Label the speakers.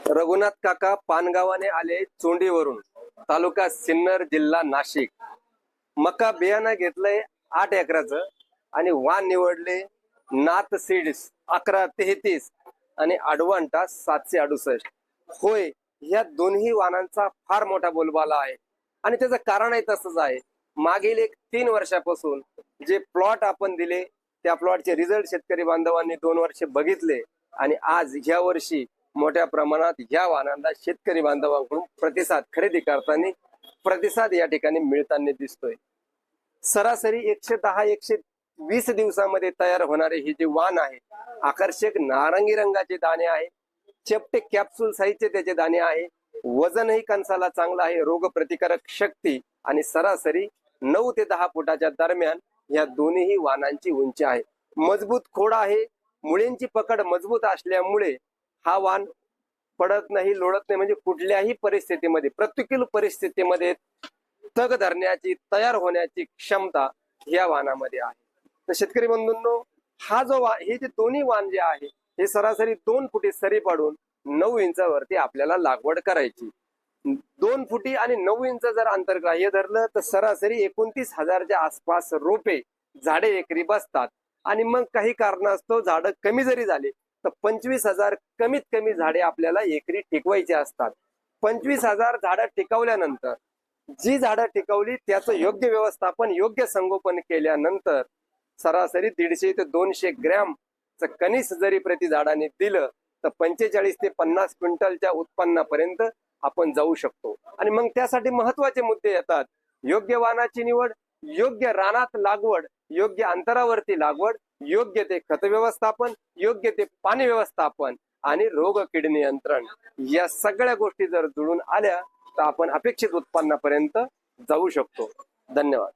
Speaker 1: रघुनाथ काका पानगावाने आले चोंडीवरून, तालुका सिन्नर, जिल्हा नाशिक। मका बियाणं घेतलंय 8 एकराचं आणि वाण निवडले नाथ सीड्स 1133 आणि अडवांटा 768। होय, या दोन्ही वाणांचा फार मोठा बोलबाला आहे आणि त्याचं कारणही तसंच आहे। मागील 3 वर्षापासून जे प्लॉट आपण दिले त्या प्लॉटचे रिझल्ट शेतकरी बांधवांनी 2 वर्ष बघितले आणि आज ह्या वर्षी मोठ्या प्रमाणात या वाहनांना शेतकरी बांधवांकडून प्रतिसाद खरेदी करताना प्रतिसाद या ठिकाणी मिळताना दिसतोय। सरासरी 110-120 दिवसामध्ये तयार होणारे हे जे वाण आहे, आकर्षक नारंगी रंगाचे दाणे आहे, चपटे कॅप्सूल साईजचे त्याचे दाणे आहे, वजनही कणसाला चांगलं आहे, रोग प्रतिकारक शक्ती आणि सरासरी 9 ते 10 फुटाच्या दरम्यान या दोन्ही वाणांची उंची आहे। मजबूत खोड आहे, मुळींची पकड मजबूत असल्यामुळे हा वाण पडत नाही, लोळत नाही, म्हणजे कुठल्याही परिस्थितीमध्ये प्रतिकूल परिस्थितीमध्ये तग धरण्याची, तयार होण्याची क्षमता या वाणामध्ये आहे। तर शेतकरी बंधूंनो, हा जो हे जे दोन्ही वाण जे आहे हे सरासरी 2 फुटी सरी पाडून 9 इंचावरती आपल्याला लागवड करायची। 2 फुटी आणि 9 इंच जर आंतरग्राह्य धरलं तर सरासरी 29,000च्या आसपास रोपे झाडे एकरी बसतात आणि मग काही कारणास्तव झाडं कमी जरी झाली तर 25,000 कमीत कमी झाडे आपल्याला एकरी टिकवायची असतात। 25,000 झाडं टिकवल्यानंतर जी झाडं टिकवली त्याचं योग्य व्यवस्थापन, योग्य संगोपन केल्यानंतर सरासरी 150 ते 200 ग्रॅमचं कणीस जरी प्रति झाडाने दिलं तर 45 ते 50 क्विंटलच्या उत्पन्नापर्यंत आपण जाऊ शकतो। आणि मग त्यासाठी महत्वाचे मुद्दे येतात: योग्य वाणाची निवड, योग्य रानात लागवड, योग्य अंतरावरती लागवड, योग्य ते खत व्यवस्थापन, योग्य ते पाणी व्यवस्थापन आणि रोग कीड नियंत्रण। या सगळ्या गोष्टी जर जुळून आल्या तर आपण अपेक्षित उत्पन्नापर्यंत जाऊ शकतो। धन्यवाद।